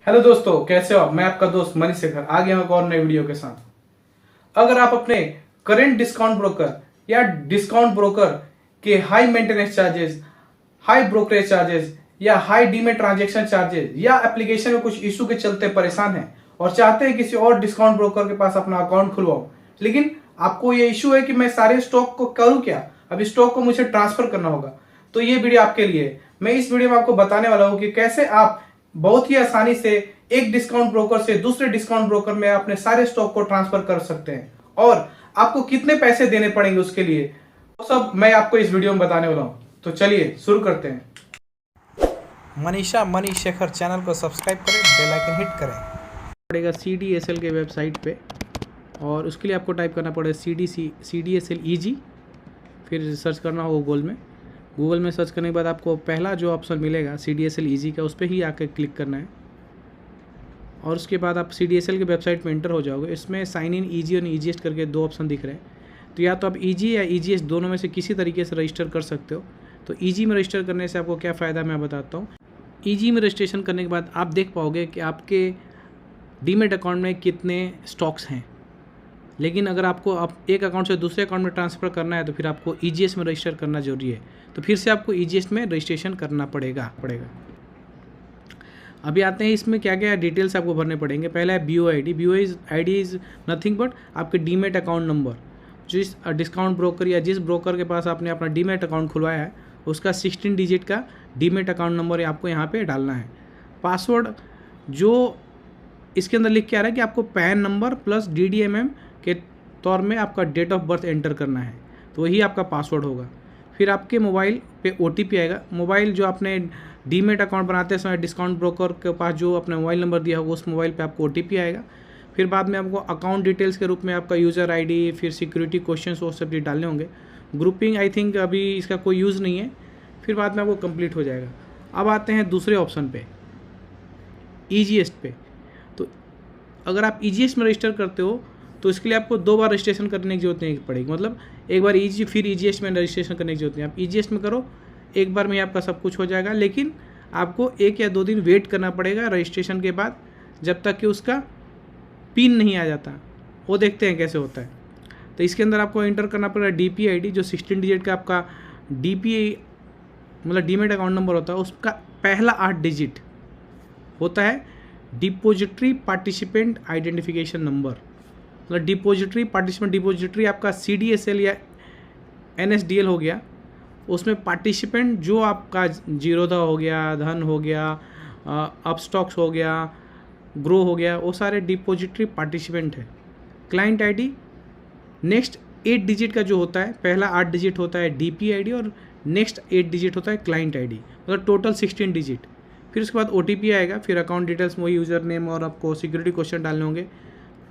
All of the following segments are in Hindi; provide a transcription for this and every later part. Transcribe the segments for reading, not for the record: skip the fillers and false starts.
हेलो दोस्तों, कैसे हो आप। मैं आपका दोस्त मनीष शेखर आ गया हूं एक और नई वीडियो के साथ। अगर आप अपने करेंट डिस्काउंट ब्रोकर या डिस्काउंट ब्रोकर के high maintenance charges, high brokerage charges या हाई डीमेट ट्रांजेक्शन चार्जेस या एप्लीकेशन में कुछ इशू के चलते परेशान हैं और चाहते हैं किसी और डिस्काउंट ब्रोकर के पास अपना अकाउंट खुलवाओ, लेकिन आपको ये इशू है कि मैं सारे स्टॉक को करूं क्या, अभी स्टॉक को मुझे ट्रांसफर करना होगा, तो ये वीडियो आपके लिए है। मैं इस वीडियो में आपको बताने वाला हूं कि कैसे आप बहुत ही आसानी से एक डिस्काउंट ब्रोकर से दूसरे डिस्काउंट ब्रोकर में अपने सारे स्टॉक को ट्रांसफर कर सकते हैं और आपको कितने पैसे देने पड़ेंगे उसके लिए, वो सब मैं आपको इस वीडियो में बताने वाला हूं। तो चलिए शुरू करते हैं। मनीष शेखर चैनल को सब्सक्राइब करें, बेल आइकन हिट करें। पड़ेगा CDSL के वेबसाइट पे और उसके लिए आपको टाइप करना पड़ेगा CDSL EG, फिर सर्च करना होगा गूगल में सर्च करने के बाद आपको पहला जो ऑप्शन मिलेगा CDSL EG का, उस पर ही आकर क्लिक करना है और उसके बाद आप CDSL के वेबसाइट में एंटर हो जाओगे। इसमें साइन इन EG और EGS करके दो ऑप्शन दिख रहे हैं, तो या तो आप EG या EGS दोनों में से किसी तरीके से रजिस्टर कर सकते हो। तो EG में रजिस्टर करने से आपको क्या फ़ायदा मैं बताता हूँ। EG में रजिस्ट्रेशन करने के बाद आप देख पाओगे कि आपके डीमेट अकाउंट में कितने स्टॉक्स हैं, लेकिन अगर आपको एक अकाउंट से दूसरे अकाउंट में ट्रांसफ़र करना है तो फिर आपको EGS में रजिस्टर करना जरूरी है, तो फिर से आपको EGS में रजिस्ट्रेशन करना पड़ेगा। अभी आते हैं इसमें क्या क्या डिटेल्स आपको भरने पड़ेंगे। पहला है BOID। BOID is nothing but आपके डीमेट अकाउंट नंबर। जिस डिस्काउंट ब्रोकर या जिस ब्रोकर के पास आपने अपना डीमेट अकाउंट खुलवाया है उसका 16 डिजिट का डीमेट अकाउंट नंबर आपको यहाँ पे डालना है। पासवर्ड जो इसके अंदर लिख के आ रहा है कि आपको पैन नंबर प्लस DDMM के तौर में आपका डेट ऑफ बर्थ एंटर करना है, तो वही आपका पासवर्ड होगा। फिर आपके मोबाइल पे OTP आएगा। मोबाइल जो आपने डीमेट अकाउंट बनाते समय डिस्काउंट ब्रोकर के पास जो अपना मोबाइल नंबर दिया होगा उस मोबाइल पे आपको OTP आएगा। फिर बाद में आपको अकाउंट डिटेल्स के रूप में आपका यूज़र ID, फिर सिक्योरिटी क्वेश्चंस वो सब डालने होंगे। ग्रुपिंग आई थिंक अभी इसका कोई यूज़ नहीं है, फिर बाद में आपको कंप्लीट हो जाएगा। अब आते हैं दूसरे ऑप्शन पे, EGS पे। तो अगर आप EGS में रजिस्टर करते हो तो इसके लिए आपको 2 बार रजिस्ट्रेशन करने की जरूरत नहीं पड़ेगी, मतलब एक बार EG फिर EGS में रजिस्ट्रेशन करने की जरूरत नहीं। आप EGS में करो, एक बार में आपका सब कुछ हो जाएगा, लेकिन आपको 1 या 2 दिन वेट करना पड़ेगा रजिस्ट्रेशन के बाद, जब तक कि उसका पिन नहीं आ जाता। वो देखते हैं कैसे होता है। तो इसके अंदर आपको एंटर करना पड़ेगा DPID, जो 16 डिजिट का आपका मतलब डीमेट अकाउंट नंबर होता है, उसका पहला 8 डिजिट होता है डिपोजिटरी पार्टिसिपेंट आइडेंटिफिकेशन नंबर। मतलब डिपोजिटरी आपका CDSL या NSDL हो गया, उसमें पार्टिसिपेंट जो आपका जीरोधा हो गया, धन हो गया, अपस्टॉक्स हो गया, ग्रो हो गया, वो सारे डिपोजिटरी पार्टिसिपेंट है। क्लाइंट ID नेक्स्ट 8 डिजिट का जो होता है, पहला 8 डिजिट होता है DPID और नेक्स्ट 8 डिजिट होता है क्लाइंट ID, मतलब टोटल 16 डिजिट। फिर उसके बाद OTP आएगा, फिर अकाउंट डिटेल्स, वही यूज़र नेम और आपको सिक्योरिटी क्वेश्चन डालने होंगे।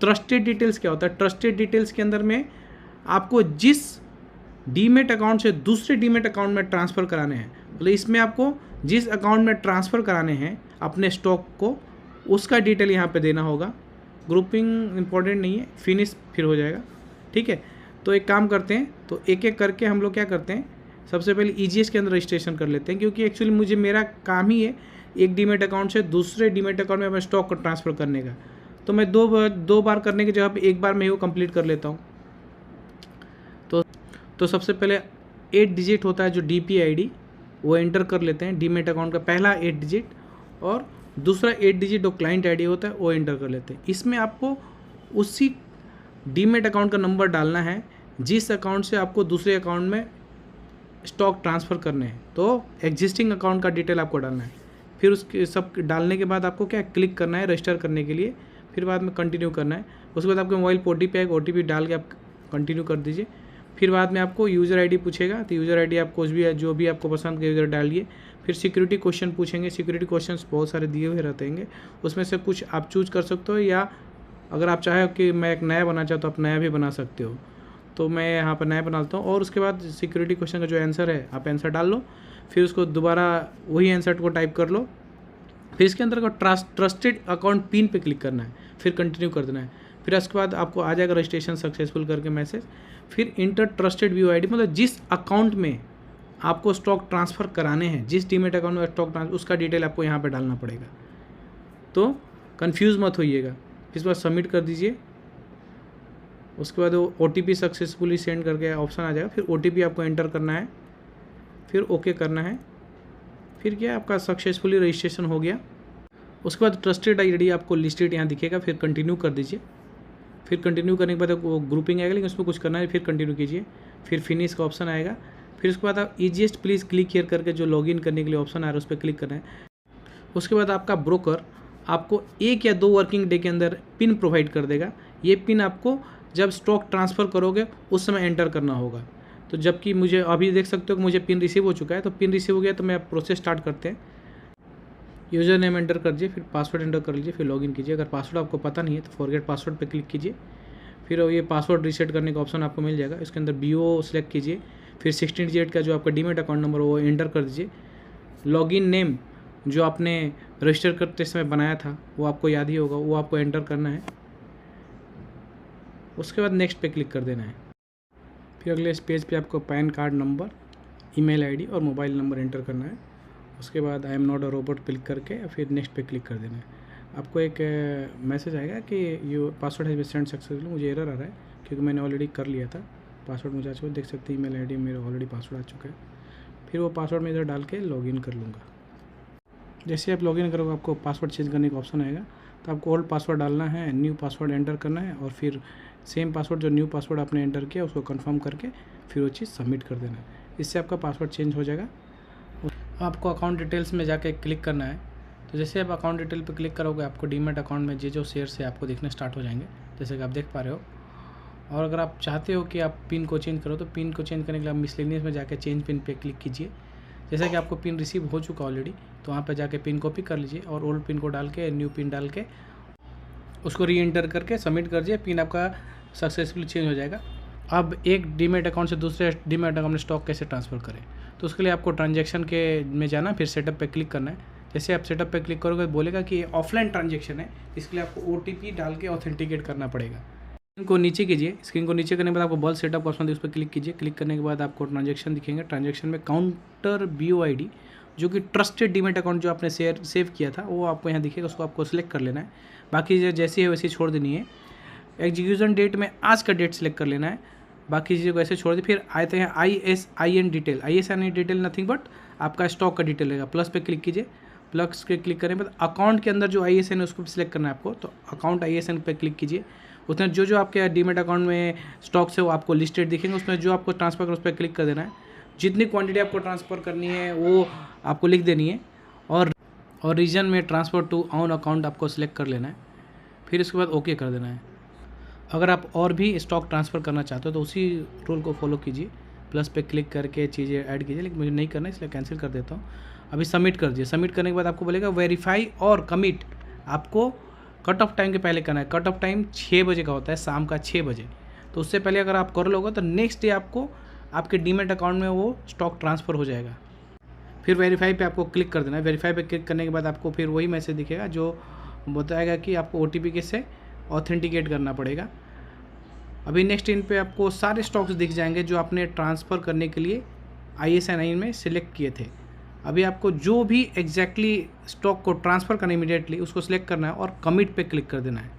ट्रस्टेड डिटेल्स क्या होता है, ट्रस्टेड डिटेल्स के अंदर में आपको जिस डीमेट अकाउंट से दूसरे डीमेट अकाउंट में ट्रांसफ़र कराने हैं, मतलब इसमें आपको जिस अकाउंट में ट्रांसफ़र कराने हैं अपने स्टॉक को, उसका डिटेल यहाँ पे देना होगा। ग्रुपिंग इंपॉर्टेंट नहीं है, फिनिश फिर हो जाएगा, ठीक है। तो एक काम करते हैं, तो एक एक करके हम लोग क्या करते हैं, सबसे पहले EGS के अंदर रजिस्ट्रेशन कर लेते हैं, क्योंकि एक्चुअली मेरा काम ही है एक डीमेट अकाउंट से दूसरे डीमेट अकाउंट में अपने स्टॉक को ट्रांसफ़र करने का। तो मैं दो बार करने की जगह पे एक बार में ही वो कंप्लीट कर लेता हूँ। तो सबसे पहले 8 डिजिट होता है जो DPID, वो एंटर कर लेते हैं, डीमेट अकाउंट का पहला 8 डिजिट, और दूसरा 8 डिजिट जो क्लाइंट ID होता है वो एंटर कर लेते हैं। इसमें आपको उसी डीमेट अकाउंट का नंबर डालना है जिस अकाउंट से आपको दूसरे अकाउंट में स्टॉक ट्रांसफ़र करने हैं, तो एग्जिस्टिंग अकाउंट का डिटेल आपको डालना है। फिर उसके सब डालने के बाद आपको क्या क्लिक करना है रजिस्टर करने के लिए, फिर बाद में कंटिन्यू करना है। उसके बाद आपके मोबाइल पर OTP आएगा, OTP डाल के आप कंटिन्यू कर दीजिए। फिर बाद में आपको यूज़र ID पूछेगा, तो यूज़र ID आप कुछ भी जो भी आपको पसंद के यूज़र डालिए। फिर सिक्योरिटी क्वेश्चन पूछेंगे, सिक्योरिटी क्वेश्चंस बहुत सारे दिए हुए रहते हैं, उसमें से कुछ आप चूज कर सकते हो, या अगर आप चाहे कि मैं एक नया बनाना चाहता हूँ तो आप नया भी बना सकते हो। तो मैं यहाँ पर नया बनाता हूँ और उसके बाद सिक्योरिटी क्वेश्चन का जो आंसर है आप आंसर डाल लो, फिर उसको दोबारा वही आंसर को टाइप कर लो। फिर इसके अंदर ट्रस्टेड अकाउंट पिन पे क्लिक करना है, फिर कंटिन्यू कर देना है। फिर उसके बाद आपको आ जाएगा रजिस्ट्रेशन सक्सेसफुल करके मैसेज। फिर इंटर ट्रस्टेड BOID, मतलब जिस अकाउंट में आपको स्टॉक ट्रांसफ़र कराने हैं, जिस डीमेट अकाउंट में स्टॉक ट्रांसफर, उसका डिटेल आपको यहाँ पे डालना पड़ेगा। तो कंफ्यूज मत होइएगा। इस बार सबमिट कर दीजिए। उसके बाद वो OTP सक्सेसफुली सेंड करके ऑप्शन आ जाएगा, फिर OTP आपको एंटर करना है, फिर ओके करना है। फिर क्या आपका सक्सेसफुली रजिस्ट्रेशन हो गया। उसके बाद ट्रस्टेड ID आपको लिस्टेड यहाँ दिखेगा, फिर कंटिन्यू कर दीजिए। फिर कंटिन्यू करने के बाद वो ग्रुपिंग आएगा, लेकिन उसमें कुछ करना है, फिर कंटिन्यू कीजिए। फिर फिनिश का ऑप्शन आएगा। फिर उसके बाद आप ईजीएस्ट प्लीज़ क्लिक हियर करके जो लॉगिन करने के लिए ऑप्शन आ रहा है उस पर क्लिक करना है। उसके बाद आपका ब्रोकर आपको 1 या 2 वर्किंग डे के अंदर पिन प्रोवाइड कर देगा। ये पिन आपको जब स्टॉक ट्रांसफ़र करोगे उस समय एंटर करना होगा। तो जबकि मुझे अभी देख सकते हो कि मुझे पिन रिसीव हो चुका है, तो पिन रिसीव हो गया तो मैं प्रोसेस स्टार्ट करते हैं। यूज़र नेम एंटर कर दीजिए, फिर पासवर्ड एंटर कर लीजिए, फिर लॉगिन कीजिए। अगर पासवर्ड आपको पता नहीं है तो फॉरगेट पासवर्ड पे क्लिक कीजिए। फिर ये पासवर्ड रीसेट करने का ऑप्शन आपको मिल जाएगा। इसके अंदर BO सेलेक्ट कीजिए, फिर 16 डिजिट का जो आपका डीमेट अकाउंट नंबर वो एंटर कर दीजिए। लॉगिन नेम जो आपने रजिस्टर करते समय बनाया था वो आपको याद ही होगा, वो आपको एंटर करना है। उसके बाद नेक्स्ट पे क्लिक कर देना है। फिर अगले इस पेज पे आपको pan card number, email ID और मोबाइल नंबर एंटर करना है। उसके बाद I am not a robot click करके फिर नेक्स्ट पे क्लिक कर देना है। आपको एक मैसेज आएगा कि you password has been send successfully. मुझे एरर आ रहा है क्योंकि मैंने ऑलरेडी कर लिया था। पासवर्ड मुझे आ चुका है, देख सकते हैं ईमेल ID मेरा ऑलरेडी पासवर्ड आ चुका है। फिर वो पासवर्ड में इधर डाल के लॉगिन कर लूँगा। जैसे आप लॉगिन करोगे आपको पासवर्ड चेंज करने का ऑप्शन आएगा, तो आपको ओल्ड पासवर्ड डालना है, न्यू पासवर्ड एंटर करना है और फिर सेम पासवर्ड जो न्यू पासवर्ड आपने एंटर किया उसको कंफर्म करके फिर वो चीज़ सबमिट कर देना है। इससे आपका पासवर्ड चेंज हो जाएगा। आपको अकाउंट डिटेल्स में जाके क्लिक करना है। तो जैसे आप अकाउंट डिटेल पे क्लिक करोगे आपको डीमेट अकाउंट में जो शेयर्स है आपको दिखने स्टार्ट हो जाएंगे, जैसे कि आप देख पा रहे हो। और अगर आप चाहते हो कि आप पिन को चेंज करो तो पिन को चेंज करने के लिए आप मिसलेनियस में जाके चेंज पिन पे क्लिक कीजिए। जैसे कि आपको पिन रिसीव हो चुका ऑलरेडी, तो वहाँ पे जाके पिन कॉपी कर लीजिए और ओल्ड पिन को डाल के न्यू पिन डाल के उसको री एंटर करके सबमिट कर दीजिए। पिन आपका सक्सेसफुली चेंज हो जाएगा। अब एक डीमेट अकाउंट से दूसरे डीमेट अकाउंट में स्टॉक कैसे ट्रांसफ़र करें, तो उसके लिए आपको ट्रांजैक्शन के में जाना, फिर सेटअप पे क्लिक करना है। जैसे आप सेटअप पे क्लिक करोगे बोलेगा कि ऑफलाइन ट्रांजैक्शन है, इसके लिए आपको OTP डाल के ऑथेंटिकेट करना पड़ेगा। स्क्रीन को नीचे कीजिए। स्क्रीन को नीचे करने के बाद आपको बल्क सेटअप का ऑप्शन उस पर क्लिक कीजिए। क्लिक करने के बाद आपको ट्रांजैक्शन दिखेंगे। ट्रांजैक्शन में काउंटर BOID जो कि ट्रस्टेड डीमेट अकाउंट जो आपने सेव किया था वो आपको यहाँ दिखेगा, उसको आपको सिलेक्ट कर लेना है। बाकी जैसी है वैसी छोड़ देनी है। एग्जीक्यूशन डेट में आज का डेट सेलेक्ट कर लेना है, बाकी चीज़ों को ऐसे छोड़ दी। फिर आते हैं ISIN detail. ISIN detail nothing but आपका स्टॉक का डिटेल रहेगा। प्लस पे क्लिक कीजिए। प्लस पे क्लिक करने के बाद अकाउंट के अंदर जो ISIN है उसको सिलेक्ट करना है आपको, तो अकाउंट ISIN पे क्लिक कीजिए। उसमें जो आपके डीमेट अकाउंट में स्टॉक्स है वो आपको लिस्टेड दिखेंगे, उसमें जो आपको ट्रांसफर करना उस पर क्लिक कर देना है। जितनी क्वांटिटी आपको ट्रांसफ़र करनी है वो आपको लिख देनी है और रीजन में ट्रांसफ़र टू ऑन अकाउंट आपको सिलेक्ट कर लेना है। फिर उसके बाद ओके कर देना है। अगर आप और भी स्टॉक ट्रांसफ़र करना चाहते हो तो उसी रूल को फॉलो कीजिए। प्लस पे क्लिक करके चीज़ें ऐड कीजिए, लेकिन मुझे नहीं करना है इसलिए कैंसिल कर देता हूँ। अभी सबमिट कर दीजिए। सबमिट करने के बाद आपको बोलेगा वेरीफाई और कमिट आपको कट ऑफ टाइम के पहले करना है। कट ऑफ टाइम 6 बजे का होता है, शाम का 6 बजे। तो उससे पहले अगर आप कर लोगे तो नेक्स्ट डे आपको आपके डीमेट अकाउंट में वो स्टॉक ट्रांसफ़र हो जाएगा। फिर वेरीफाई पे आपको क्लिक कर देना है। वेरीफाई पे क्लिक करने के बाद आपको फिर वही मैसेज दिखेगा जो बताएगा कि आपको OTP कैसे ऑथेंटिकेट करना पड़ेगा। अभी नेक्स्ट इन पे आपको सारे स्टॉक्स दिख जाएंगे जो आपने ट्रांसफ़र करने के लिए ISIN में सिलेक्ट किए थे। अभी आपको जो भी एग्जैक्टली स्टॉक को ट्रांसफ़र करना इमीडिएटली उसको सिलेक्ट करना है और कमिट पे क्लिक कर देना है।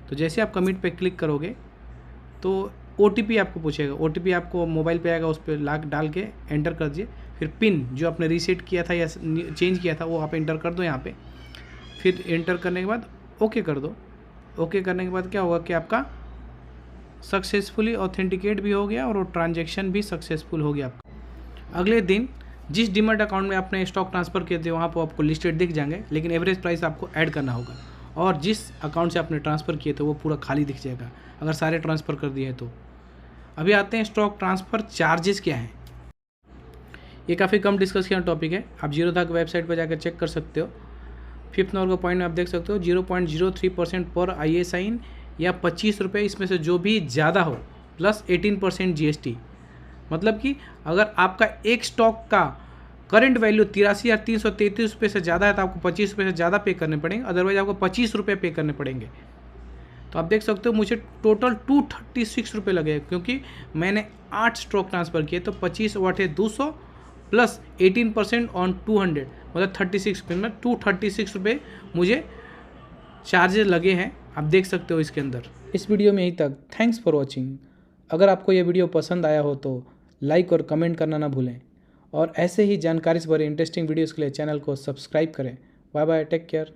तो जैसे आप कमिट पे क्लिक करोगे तो OTP आपको पूछेगा। OTP आपको मोबाइल पे आएगा, उस पर डाल के एंटर कर दीजिए। फिर पिन जो आपने रीसेट किया था या चेंज किया था वो आप एंटर कर दो यहाँ पे। फिर एंटर करने के बाद ओके कर दो। ओके करने के बाद क्या होगा कि आपका सक्सेसफुली ऑथेंटिकेट भी हो गया और वो ट्रांजैक्शन भी सक्सेसफुल हो गया आपका। अगले दिन जिस डीमेट अकाउंट में आपने स्टॉक ट्रांसफ़र किए थे वहाँ पर आपको लिस्टेड दिख जाएंगे, लेकिन एवरेज प्राइस आपको ऐड करना होगा। और जिस अकाउंट से आपने ट्रांसफ़र किए थे वो पूरा खाली दिख जाएगा अगर सारे ट्रांसफ़र कर दिए हैं तो। अभी आते हैं स्टॉक ट्रांसफ़र चार्जेस क्या हैं। ये काफ़ी कम डिस्कस किया टॉपिक है, आप जीरोधा की वेबसाइट पर जाकर चेक कर सकते हो। 5th नंबर का पॉइंट में आप देख सकते हो 0.03% पर ISIN या 25 रुपये, इसमें से जो भी ज़्यादा हो प्लस 18% GST। मतलब कि अगर आपका एक स्टॉक का करंट वैल्यू 83,333 रुपये से ज़्यादा है तो आपको 25 रुपये से ज़्यादा पे करने पड़ेंगे, अदरवाइज आपको 25 रुपये पे करने पड़ेंगे। तो आप देख सकते हो मुझे टोटल 236 रुपये लगे क्योंकि मैंने 8 स्टॉक ट्रांसफ़र किए। तो 25 वाटे 200 प्लस 18% ऑन 200 मतलब 36 रुपये में 236 रुपये मुझे चार्जेस लगे हैं, आप देख सकते हो इसके अंदर। इस वीडियो में यहीं तक। Thanks for watching. अगर आपको ये वीडियो पसंद आया हो तो लाइक और कमेंट करना ना भूलें, और ऐसे ही जानकारी से भरे इंटरेस्टिंग वीडियोज़ के लिए चैनल को सब्सक्राइब करें। Bye bye, take care.